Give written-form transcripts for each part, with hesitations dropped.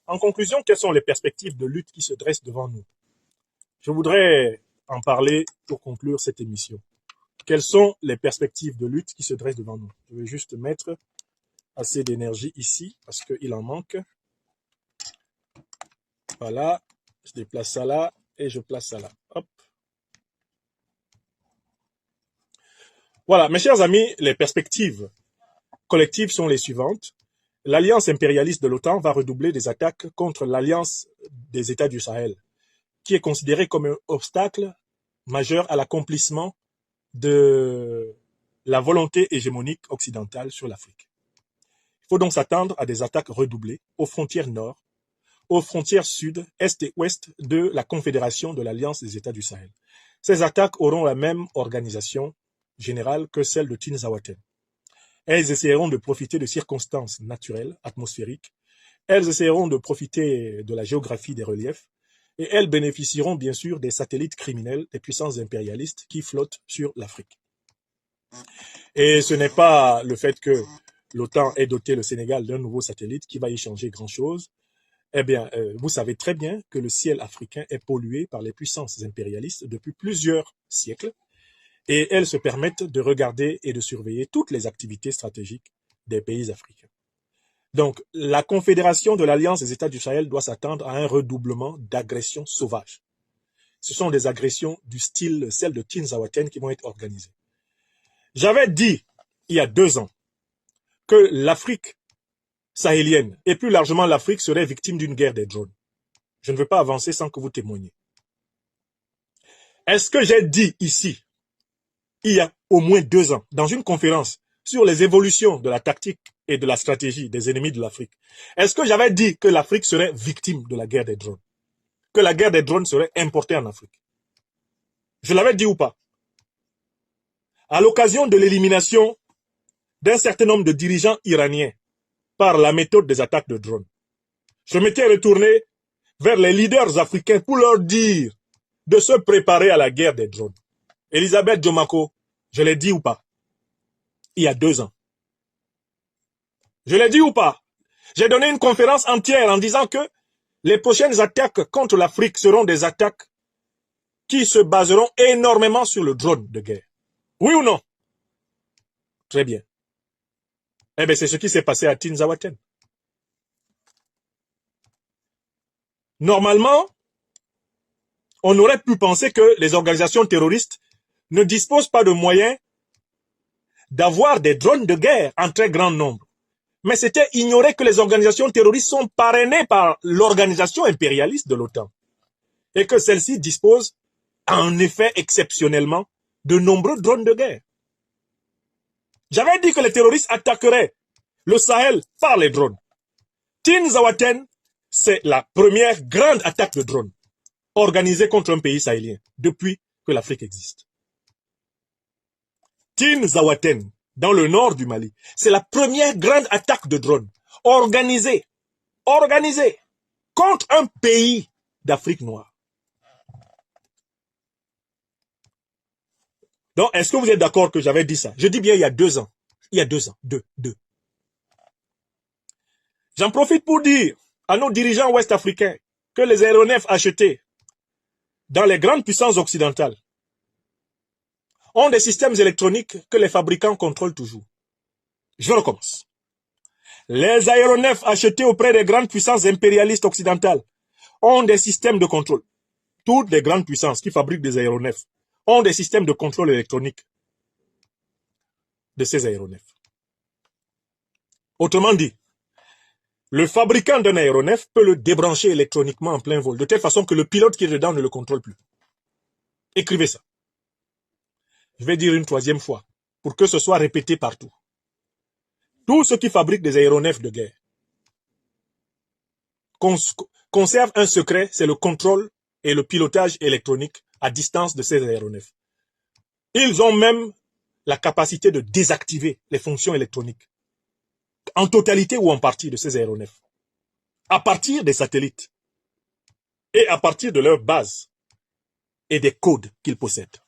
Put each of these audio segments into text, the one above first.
En conclusion, quelles sont les perspectives de lutte qui se dressent devant nous? Je voudrais en parler pour conclure cette émission. Quelles sont les perspectives de lutte qui se dressent devant nous? Je vais juste mettre assez d'énergie ici parce qu'il en manque. Voilà, je déplace ça là et je place ça là. Hop. Voilà, mes chers amis, les perspectives collectives sont les suivantes. L'alliance impérialiste de l'OTAN va redoubler des attaques contre l'alliance des États du Sahel, qui est considérée comme un obstacle majeur à l'accomplissement de la volonté hégémonique occidentale sur l'Afrique. Il faut donc s'attendre à des attaques redoublées aux frontières nord, aux frontières sud, est et ouest de la Confédération de l'Alliance des États du Sahel. Ces attaques auront la même organisation générale que celle de Tinzaouaten. Elles essaieront de profiter de circonstances naturelles, atmosphériques. Elles essaieront de profiter de la géographie des reliefs. Et elles bénéficieront bien sûr des satellites criminels des puissances impérialistes qui flottent sur l'Afrique. Et ce n'est pas le fait que l'OTAN ait doté le Sénégal d'un nouveau satellite qui va y changer grand-chose. Eh bien, vous savez très bien que le ciel africain est pollué par les puissances impérialistes depuis plusieurs siècles. Et elles se permettent de regarder et de surveiller toutes les activités stratégiques des pays africains. Donc, la Confédération de l'Alliance des États du Sahel doit s'attendre à un redoublement d'agressions sauvages. Ce sont des agressions du style celle de Tinzaouaten qui vont être organisées. J'avais dit, il y a 2 ans, que l'Afrique sahélienne, et plus largement l'Afrique, serait victime d'une guerre des drones. Je ne veux pas avancer sans que vous témoigniez. Est-ce que j'ai dit ici, il y a au moins 2 ans, dans une conférence sur les évolutions de la tactique et de la stratégie des ennemis de l'Afrique, est-ce que j'avais dit que l'Afrique serait victime de la guerre des drones? Que la guerre des drones serait importée en Afrique? Je l'avais dit ou pas? À l'occasion de l'élimination d'un certain nombre de dirigeants iraniens par la méthode des attaques de drones, je m'étais retourné vers les leaders africains pour leur dire de se préparer à la guerre des drones. Elisabeth Jomako, je l'ai dit ou pas? Il y a 2 ans. Je l'ai dit ou pas? J'ai donné une conférence entière en disant que les prochaines attaques contre l'Afrique seront des attaques qui se baseront énormément sur le drone de guerre. Oui ou non? Très bien. Eh bien, c'est ce qui s'est passé à Tinzaouaten. Normalement, on aurait pu penser que les organisations terroristes ne disposent pas de moyens d'avoir des drones de guerre en très grand nombre. Mais c'était ignorer que les organisations terroristes sont parrainées par l'organisation impérialiste de l'OTAN et que celle-ci dispose, en effet, exceptionnellement, de nombreux drones de guerre. J'avais dit que les terroristes attaqueraient le Sahel par les drones. Tinzaouaten, c'est la première grande attaque de drones organisée contre un pays sahélien depuis que l'Afrique existe. Tinzaouaten, dans le nord du Mali, c'est la première grande attaque de drones organisée contre un pays d'Afrique noire. Donc, est-ce que vous êtes d'accord que j'avais dit ça? Je dis bien il y a 2 ans. Il y a 2 ans. Deux. J'en profite pour dire à nos dirigeants ouest-africains que les aéronefs achetés dans les grandes puissances occidentales ont des systèmes électroniques que les fabricants contrôlent toujours. Je recommence. Les aéronefs achetés auprès des grandes puissances impérialistes occidentales ont des systèmes de contrôle. Toutes les grandes puissances qui fabriquent des aéronefs ont des systèmes de contrôle électronique de ces aéronefs. Autrement dit, le fabricant d'un aéronef peut le débrancher électroniquement en plein vol, de telle façon que le pilote qui est dedans ne le contrôle plus. Écrivez ça. Je vais dire une 3e fois, pour que ce soit répété partout. Tous ceux qui fabriquent des aéronefs de guerre conservent un secret, c'est le contrôle et le pilotage électronique à distance de ces aéronefs. Ils ont même la capacité de désactiver les fonctions électroniques, en totalité ou en partie de ces aéronefs, à partir des satellites et à partir de leurs bases et des codes qu'ils possèdent.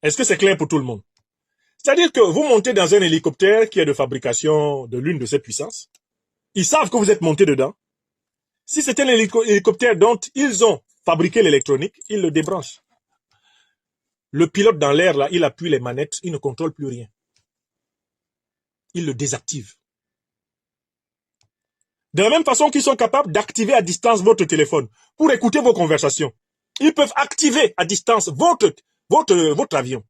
Est-ce que c'est clair pour tout le monde? C'est-à-dire que vous montez dans un hélicoptère qui est de fabrication de l'une de ces puissances, Ils savent que vous êtes monté dedans. Si c'est un hélicoptère dont ils ont fabriqué l'électronique, ils le débranchent. Le pilote dans l'air, là, il appuie les manettes, il ne contrôle plus rien. Il le désactive. De la même façon qu'ils sont capables d'activer à distance votre téléphone pour écouter vos conversations. Ils peuvent activer à distance votre avion.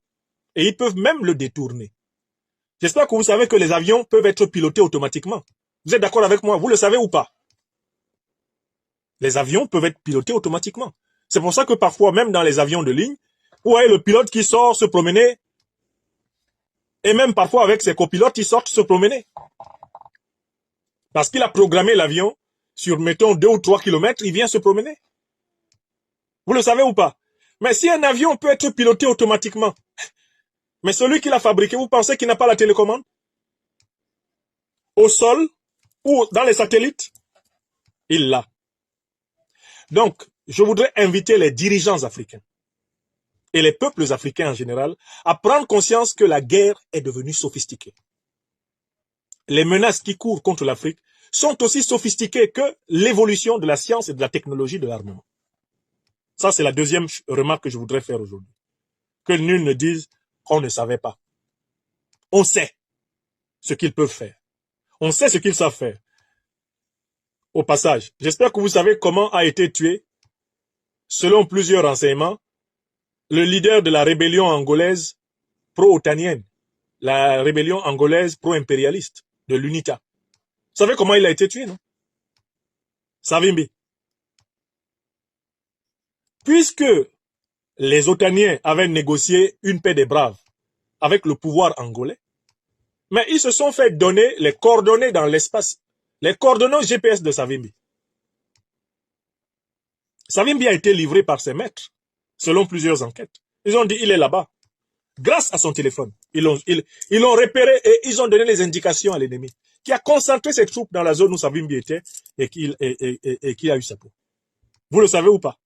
Et ils peuvent même le détourner. J'espère que vous savez que les avions peuvent être pilotés automatiquement. Vous êtes d'accord avec moi? Vous le savez ou pas? Les avions peuvent être pilotés automatiquement. C'est pour ça que parfois, même dans les avions de ligne, vous voyez le pilote qui sort se promener, et même parfois avec ses copilotes, ils sortent se promener. Parce qu'il a programmé l'avion sur, mettons, 2 ou 3 kilomètres, il vient se promener. Vous le savez ou pas? Mais si un avion peut être piloté automatiquement, mais celui qui l'a fabriqué, vous pensez qu'il n'a pas la télécommande? Au sol ou dans les satellites? Il l'a. Donc, je voudrais inviter les dirigeants africains et les peuples africains en général à prendre conscience que la guerre est devenue sophistiquée. Les menaces qui courent contre l'Afrique sont aussi sophistiquées que l'évolution de la science et de la technologie de l'armement. Ça, c'est la deuxième remarque que je voudrais faire aujourd'hui. Que nul ne dise qu'on ne savait pas. On sait ce qu'ils peuvent faire. On sait ce qu'ils savent faire. Au passage, j'espère que vous savez comment a été tué, selon plusieurs renseignements, le leader de la rébellion angolaise pro-otanienne, la rébellion angolaise pro-impérialiste de l'UNITA. Vous savez comment il a été tué, non? Savimbi. Puisque les Otaniens avaient négocié une paix des braves avec le pouvoir angolais, mais ils se sont fait donner les coordonnées dans l'espace, les coordonnées GPS de Savimbi. Savimbi a été livré par ses maîtres, selon plusieurs enquêtes. Ils ont dit il est là-bas. Grâce à son téléphone, ils l'ont repéré et ils ont donné les indications à l'ennemi, qui a concentré ses troupes dans la zone où Savimbi était et qui a eu sa peau. Vous le savez ou pas?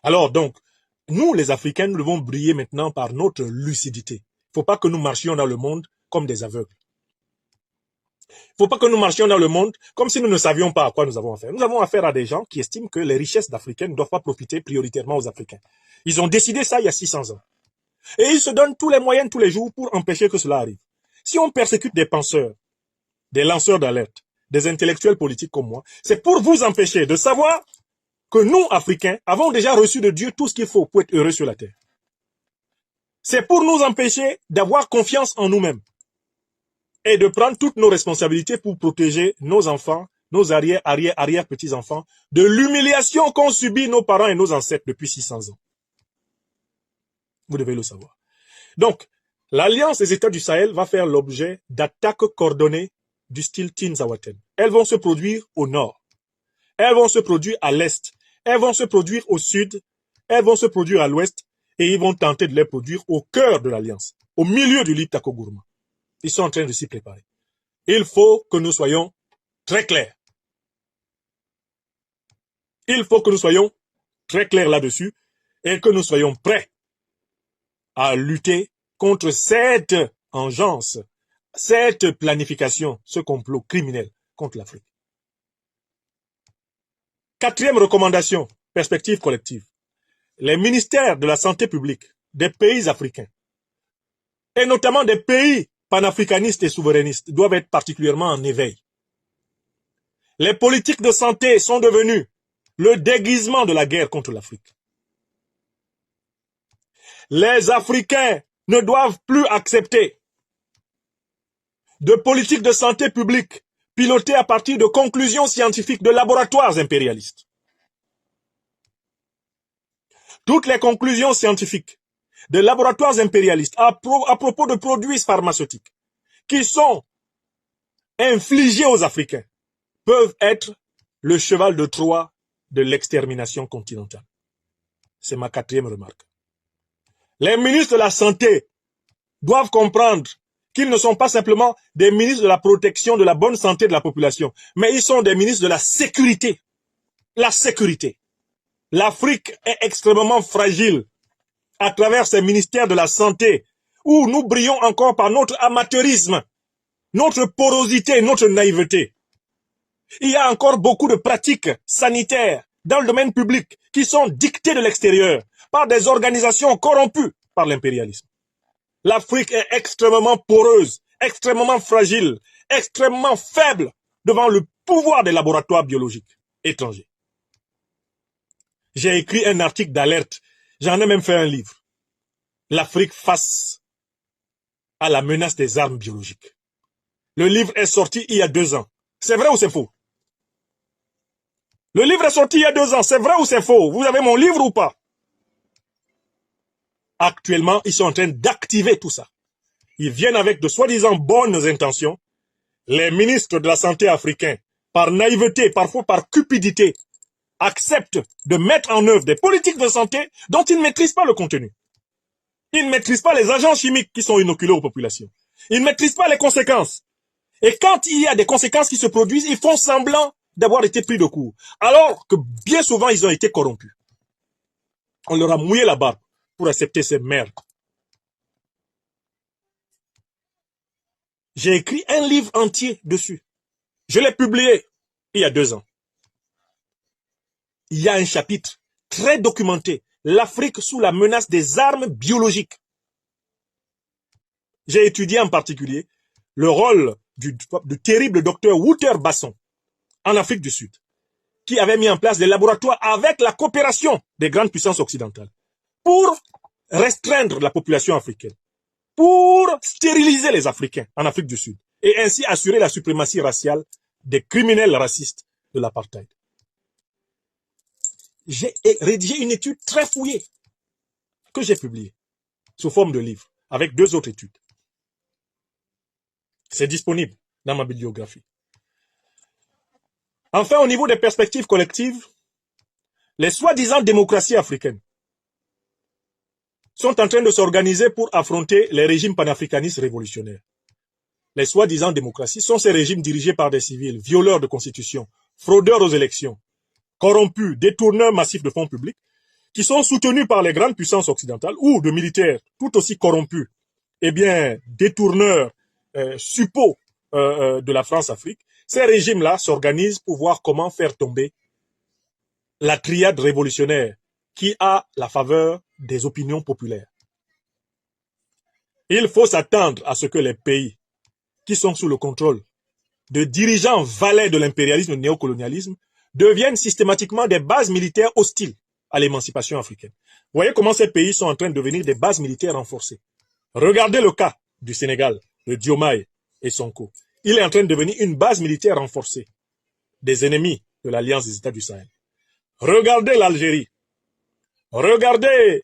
Alors donc, nous les Africains, nous devons briller maintenant par notre lucidité. Il ne faut pas que nous marchions dans le monde comme des aveugles. Il ne faut pas que nous marchions dans le monde comme si nous ne savions pas à quoi nous avons affaire. Nous avons affaire à des gens qui estiment que les richesses d'Africains ne doivent pas profiter prioritairement aux Africains. Ils ont décidé ça il y a 600 ans. Et ils se donnent tous les moyens tous les jours pour empêcher que cela arrive. Si on persécute des penseurs, des lanceurs d'alerte, des intellectuels politiques comme moi, c'est pour vous empêcher de savoir que nous, Africains, avons déjà reçu de Dieu tout ce qu'il faut pour être heureux sur la terre. C'est pour nous empêcher d'avoir confiance en nous-mêmes et de prendre toutes nos responsabilités pour protéger nos enfants, nos arrière-petits-enfants de l'humiliation qu'ont subi nos parents et nos ancêtres depuis 600 ans. Vous devez le savoir. Donc, l'Alliance des États du Sahel va faire l'objet d'attaques coordonnées du style Tinzawaten. Elles vont se produire au nord. Elles vont se produire à l'est. Elles vont se produire au sud. Elles vont se produire à l'ouest. Et ils vont tenter de les produire au cœur de l'Alliance, au milieu du Liptako Gourma. Ils sont en train de s'y préparer. Il faut que nous soyons très clairs. Il faut que nous soyons très clairs là-dessus et que nous soyons prêts à lutter contre cette engeance, cette planification, ce complot criminel contre l'Afrique. Quatrième recommandation, perspective collective. Les ministères de la santé publique des pays africains, et notamment des pays panafricanistes et souverainistes, doivent être particulièrement en éveil. Les politiques de santé sont devenues le déguisement de la guerre contre l'Afrique. Les Africains ne doivent plus accepter de politiques de santé publique pilotées à partir de conclusions scientifiques de laboratoires impérialistes. Toutes les conclusions scientifiques de laboratoires impérialistes à propos de produits pharmaceutiques qui sont infligés aux Africains peuvent être le cheval de Troie de l'extermination continentale. C'est ma quatrième remarque. Les ministres de la Santé doivent comprendre qu'ils ne sont pas simplement des ministres de la protection de la bonne santé de la population, mais ils sont des ministres de la sécurité. La sécurité. L'Afrique est extrêmement fragile à travers ces ministères de la Santé, où nous brillons encore par notre amateurisme. notre porosité, notre naïveté. Il y a encore beaucoup de pratiques sanitaires dans le domaine public qui sont dictées de l'extérieur par des organisations corrompues par l'impérialisme. L'Afrique est extrêmement poreuse, extrêmement fragile, extrêmement faible devant le pouvoir des laboratoires biologiques étrangers. J'ai écrit un article d'alerte, j'en ai même fait un livre. L'Afrique face à la menace des armes biologiques. Le livre est sorti il y a 2 ans. C'est vrai ou c'est faux? Le livre est sorti il y a 2 ans. C'est vrai ou c'est faux? Vous avez mon livre ou pas? Actuellement, ils sont en train d'activer tout ça. Ils viennent avec de soi-disant bonnes intentions. Les ministres de la santé africains, par naïveté, parfois par cupidité, acceptent de mettre en œuvre des politiques de santé dont ils ne maîtrisent pas le contenu. Ils ne maîtrisent pas les agents chimiques qui sont inoculés aux populations. Ils ne maîtrisent pas les conséquences. Et quand il y a des conséquences qui se produisent, ils font semblant d'avoir été pris de court. Alors que bien souvent, ils ont été corrompus. On leur a mouillé la barbe pour accepter ces merdes. J'ai écrit un livre entier dessus. Je l'ai publié il y a 2 ans. Il y a un chapitre très documenté. L'Afrique sous la menace des armes biologiques. J'ai étudié en particulier le rôle du terrible docteur Wouter Basson en Afrique du Sud, qui avait mis en place des laboratoires avec la coopération des grandes puissances occidentales pour restreindre la population africaine, pour stériliser les Africains en Afrique du Sud et ainsi assurer la suprématie raciale des criminels racistes de l'apartheid. J'ai rédigé une étude très fouillée que j'ai publiée sous forme de livre avec 2 autres études. C'est disponible dans ma bibliographie. Enfin, au niveau des perspectives collectives, les soi-disant démocraties africaines sont en train de s'organiser pour affronter les régimes panafricanistes révolutionnaires. Les soi-disant démocraties sont ces régimes dirigés par des civils, violeurs de constitution, fraudeurs aux élections, corrompus, détourneurs massifs de fonds publics, qui sont soutenus par les grandes puissances occidentales ou de militaires tout aussi corrompus, eh bien, détourneurs, suppôts de la France-Afrique. Ces régimes-là s'organisent pour voir comment faire tomber la triade révolutionnaire qui a la faveur des opinions populaires. Il faut s'attendre à ce que les pays qui sont sous le contrôle de dirigeants valets de l'impérialisme et du néocolonialisme deviennent systématiquement des bases militaires hostiles à l'émancipation africaine. Vous voyez comment ces pays sont en train de devenir des bases militaires renforcées. Regardez le cas du Sénégal, de Diomaye et Sonko. Il est en train de devenir une base militaire renforcée des ennemis de l'Alliance des États du Sahel. Regardez l'Algérie. Regardez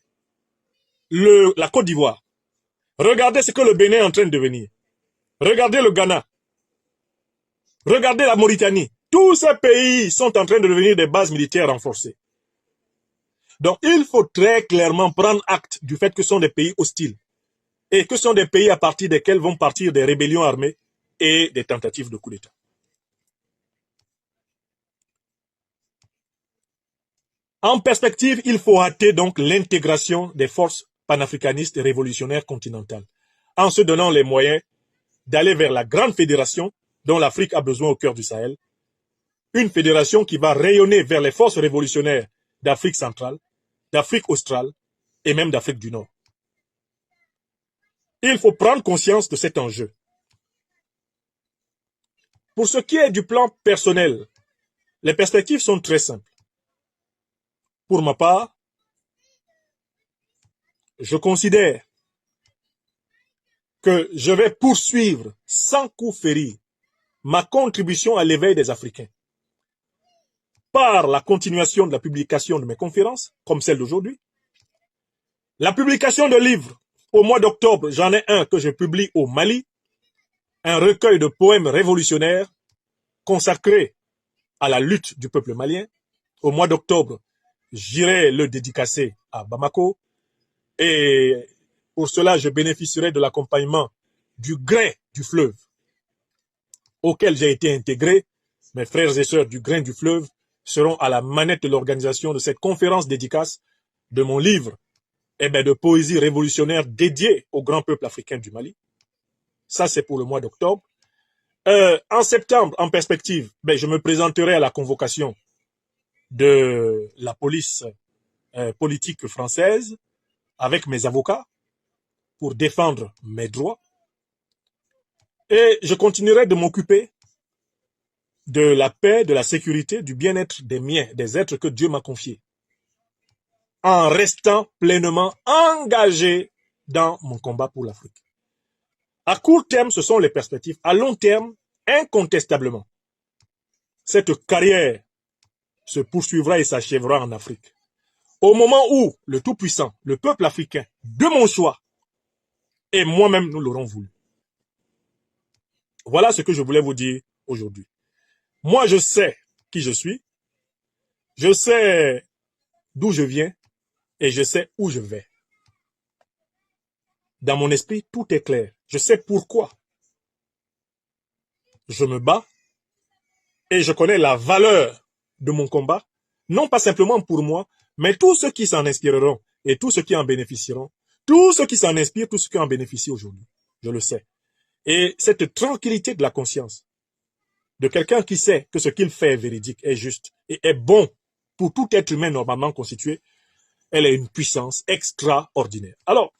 la Côte d'Ivoire. Regardez ce que le Bénin est en train de devenir. Regardez le Ghana. Regardez la Mauritanie. Tous ces pays sont en train de devenir des bases militaires renforcées. Donc, il faut très clairement prendre acte du fait que ce sont des pays hostiles et que ce sont des pays à partir desquels vont partir des rébellions armées et des tentatives de coup d'État. En perspective, il faut hâter donc l'intégration des forces panafricanistes et révolutionnaires continentales, en se donnant les moyens d'aller vers la grande fédération dont l'Afrique a besoin au cœur du Sahel, une fédération qui va rayonner vers les forces révolutionnaires d'Afrique centrale, d'Afrique australe et même d'Afrique du Nord. Il faut prendre conscience de cet enjeu. Pour ce qui est du plan personnel, les perspectives sont très simples. Pour ma part, je considère que je vais poursuivre sans coup férir ma contribution à l'éveil des Africains par la continuation de la publication de mes conférences, comme celle d'aujourd'hui, la publication de livres. Au mois d'octobre, j'en ai un que je publie au Mali, un recueil de poèmes révolutionnaires consacré à la lutte du peuple malien. Au mois d'octobre, j'irai le dédicacer à Bamako et pour cela, je bénéficierai de l'accompagnement du grain du fleuve auquel j'ai été intégré. Mes frères et sœurs du grain du fleuve seront à la manette de l'organisation de cette conférence dédicace de mon livre de poésie révolutionnaire dédiée au grand peuple africain du Mali. Ça, c'est pour le mois d'octobre. En septembre, en perspective, ben, je me présenterai à la convocation de la police politique française avec mes avocats pour défendre mes droits. Et je continuerai de m'occuper de la paix, de la sécurité, du bien-être des miens, des êtres que Dieu m'a confiés, en restant pleinement engagé dans mon combat pour l'Afrique. À court terme, ce sont les perspectives. À long terme, incontestablement, cette carrière se poursuivra et s'achèvera en Afrique. Au moment où le Tout-Puissant, le peuple africain, de mon choix, et moi-même, nous l'aurons voulu. Voilà ce que je voulais vous dire aujourd'hui. Moi, je sais qui je suis, je sais d'où je viens et je sais où je vais. Dans mon esprit, tout est clair. Je sais pourquoi je me bats et je connais la valeur de mon combat, non pas simplement pour moi, mais tous ceux qui s'en inspireront et tous ceux qui en bénéficieront, tous ceux qui s'en inspirent, tous ceux qui en bénéficient aujourd'hui. Je le sais. Et cette tranquillité de la conscience de quelqu'un qui sait que ce qu'il fait est véridique, est juste et est bon pour tout être humain normalement constitué, elle est une puissance extraordinaire. Alors,